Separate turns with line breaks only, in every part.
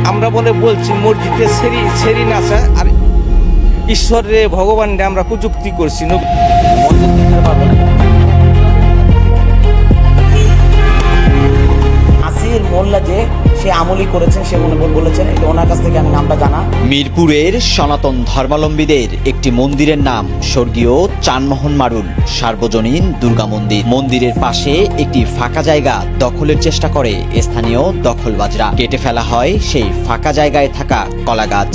আমরা বলছি মসজিদে সেরি নাচা আর ঈশ্বরে ভগবান আমরা কুযুক্তি করছি।
নাসির মোল্লা যে সে আমলি করেছেন, সে বলেছেন, এটা ওনার কাছ থেকে আমি নামটা জানা।
মিরপুরের সনাতন ধর্মাবলম্বীদের একটি মন্দিরের নাম স্বর্গীয় চানমোহন মারুল সার্বজনীন দুর্গা মন্দির। মন্দিরের পাশে একটি ফাঁকা জায়গা দখলের চেষ্টা করে স্থানীয় দখলবাজরা। কেটে ফেলা হয় সেই ফাঁকা জায়গায় থাকা কলা গাছ।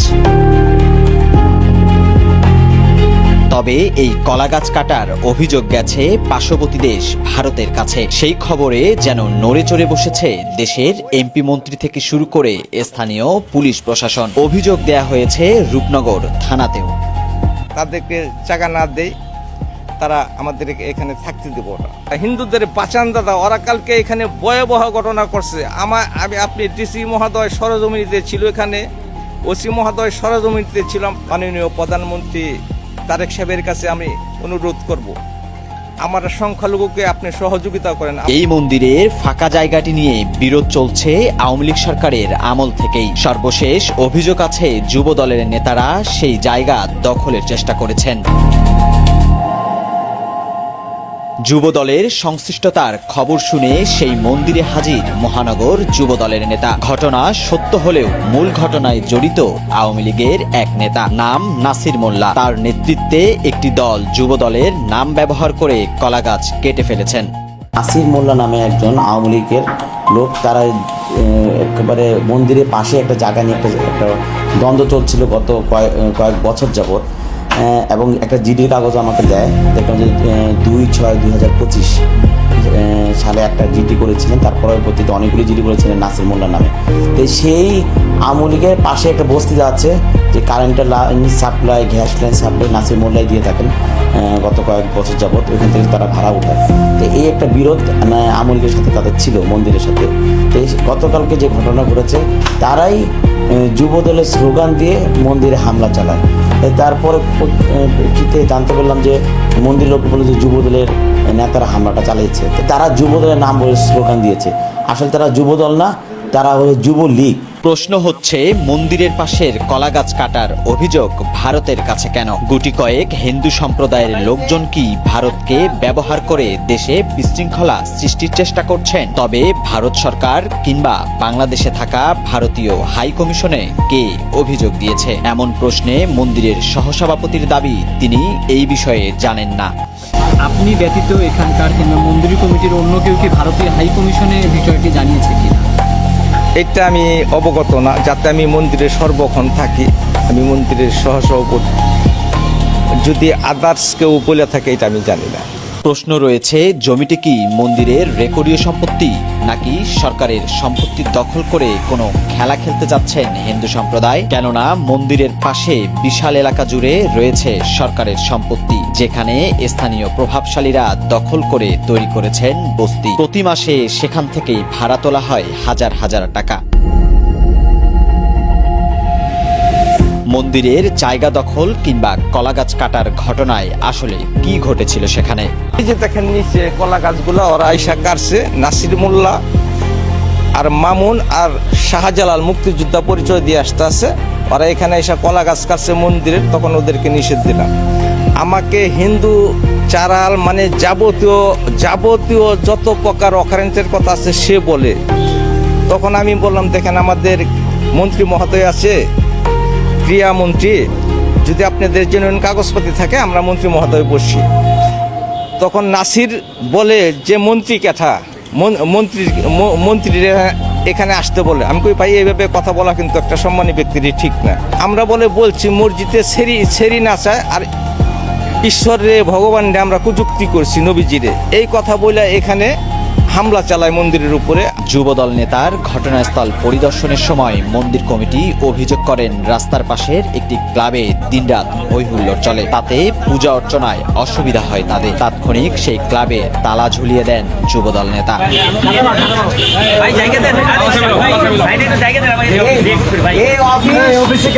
তবে এই কলা গাছ কাটার অভিযোগ গেছে পার্শ্ববর্তী দেশ ভারতের কাছে। সেই খবরে যেন নড়ে চড়ে বসেছে দেশের এমপি মন্ত্রী থেকে শুরু করে স্থানীয় পুলিশ প্রশাসন। অভিযোগ দেয়া হয়েছে রূপনগর থানাতেও।
তাদেরকে জায়গা না দেয় তারা আমাদেরকে এখানে থাকতে দেব না। হিন্দুদের বাঁচান দাদা, ওরা কালকে এখানে ভয়াবহ ঘটনা করছে। আপনি ডিসি মহোদয় সরজমিনিতে ছিল, এখানে ওসি মহোদয় সরজমিনিতে ছিলাম। মাননীয় প্রধানমন্ত্রী তারেক সাহেবের কাছে আমি অনুরোধ করব, আমার সংখ্যালঘুকে আপনি সহযোগিতা করেন।
এই মন্দিরের ফাঁকা জায়গাটি নিয়ে বিরোধ চলছে আওয়ামী লীগ সরকারের আমল থেকেই। সর্বশেষ অভিযোগ আছে যুব দলের নেতারা সেই জায়গা দখলের চেষ্টা করেছেন। যুব দলের সংশ্লিষ্টতার খবর শুনে সেই মন্দিরে হাজির মহানগর যুব দলের নেতা। ঘটনা সত্য হলেও মূল ঘটনায় জড়িত আওয়ামী লীগের এক নেতা, নাম নাসির মোল্লা। তার নেতৃত্বে একটি দল যুব দলের নাম ব্যবহার করে কলা গাছ কেটে ফেলেছেন।
নাসির মোল্লা নামে একজন আওয়ামী লীগের লোক, তারা একেবারে মন্দিরের পাশে একটা জায়গা নিয়ে একটা দ্বন্দ্ব চলছিল গত কয়েক বছর যাবৎ, এবং একটা জিডির কাগজ আমাকে দেয়। দেখলাম যে 2/6/2025 সালে একটা জিডি করেছিলেন, তার পরবর্তীতে অনেকগুলি জিডি করেছিলেন নাসির মোল্লার নামে। তো সেই আওয়ামী লীগের পাশে একটা বস্তি আছে, যে কারেন্টের line supply, gas line supply Nasir মোল্লাই দিয়ে থাকেন গত কয়েক বছর যাবৎ। ওইখান থেকে তারা ভাড়া উঠায়। তো এই একটা বিরোধ আওয়ামী লীগের সাথে তাদের ছিল, মন্দিরের সাথে। তো গতকালকে যে ঘটনা ঘটেছে, তারাই যুব দলের স্লোগান দিয়ে মন্দিরে হামলা চালায়। তারপরে প্রেক্ষিতে জানতে পারলাম যে মন্দির লোক বলে যে যুব দলের নেতারা হামলাটা চালিয়েছে। তারা যুব দলের নাম বলে স্লোগান দিয়েছে। আসলে তারা যুব দল না, তারা হলো যুবলীগ।
প্রশ্ন হচ্ছে, মন্দিরের পাশের কলা গাছ কাটার অভিযোগ ভারতের কাছে কেন? গুটি কয়েক হিন্দু সম্প্রদায়ের লোকজন কি ভারতকে ব্যবহার করে দেশে বিশৃঙ্খলা সৃষ্টির চেষ্টা করছেন? তবে ভারত সরকার কিংবা বাংলাদেশে থাকা ভারতীয় হাই কমিশনে কে অভিযোগ দিয়েছে? এমন প্রশ্নে মন্দিরের সহসভাপতির দাবি, তিনি এই বিষয়ে জানেন না।
আপনি ব্যতীত এখানকার কিংবা মন্দির কমিটির অন্য কেউ কি ভারতীয় হাই কমিশনে বিষয়টি জানিয়েছে কিনা?
এটা আমি অবগত না, যাতে আমি মন্দিরে সর্বক্ষণ থাকি, আমি মন্দিরের সহসভাপতি। যদি আদার্স কেউ বলে থাকে এটা আমি জানি না।
প্রশ্ন রয়েছে, জমিটি কি মন্দিরের রেকর্ডীয় সম্পত্তি, নাকি সরকারের সম্পত্তি দখল করে কোনো খেলা খেলতে যাচ্ছেন হিন্দু সম্প্রদায়? কেননা মন্দিরের পাশে বিশাল এলাকা জুড়ে রয়েছে সরকারের সম্পত্তি, যেখানে স্থানীয় প্রভাবশালীরা দখল করে তৈরি করেছেন বস্তি। প্রতি মাসে সেখান থেকেই ভাড়া তোলা হয় হাজার হাজার টাকা। মন্দিরের জায়গা দখল কিংবা কলা গাছ কাটার ঘটনায় আসলে কি ঘটেছিল সেখানে?
এই যে দেখেন নিচে কলা গাছগুলো ওরা আইসা কাটছে। নাসির মোল্লা আর মামুন আর শাহজালাল মুক্তিযোদ্ধা পরিচয় দিয়ে আসতে আছে, ওরা এখানে এসে কলা গাছ কাটছে মন্দিরের। তখন ওদেরকে নিষেধ দিলাম। আমাকে হিন্দু চারাল মানে যাবতীয় যত প্রকার অকারেন্সের কথা আছে সে বলে। তখন আমি বললাম, দেখেন আমাদের মন্ত্রী মহোদয় আছে, ক্রিয়ামন্ত্রী, যদি আপনাদের জেনুইন কাগজপাতি থাকে আমরা মন্ত্রী মহোদয় বসি। তখন নাসির বলে যে মন্ত্রী ক্যাঠা, মন্ত্রীরা এখানে আসতে বলে। আমি কই ভাই, এইভাবে কথা বলা কিন্তু একটা সম্মানী ব্যক্তির ঠিক না। আমরা বলছি মসজিদে সেরি নাচা আর ঈশ্বরে ভগবান আমরা কুযুক্তি করছি নবীজিরে, এই কথা বলে এখানে হামলা চালায় মন্দিরের উপরে।
যুবদল নেতার ঘটনাস্থল পরিদর্শনের সময় মন্দির কমিটি অভিযোগ করেন, রাস্তার পাশের একটি ক্লাবে দিনরাত হই হুল্লোড় চলে, তাতে পূজা অর্চনায় অসুবিধা হয় তাদের। তাৎক্ষণিক সেই ক্লাবে তালা ঝুলিয়ে দেন যুবদল নেতা।
অফিসে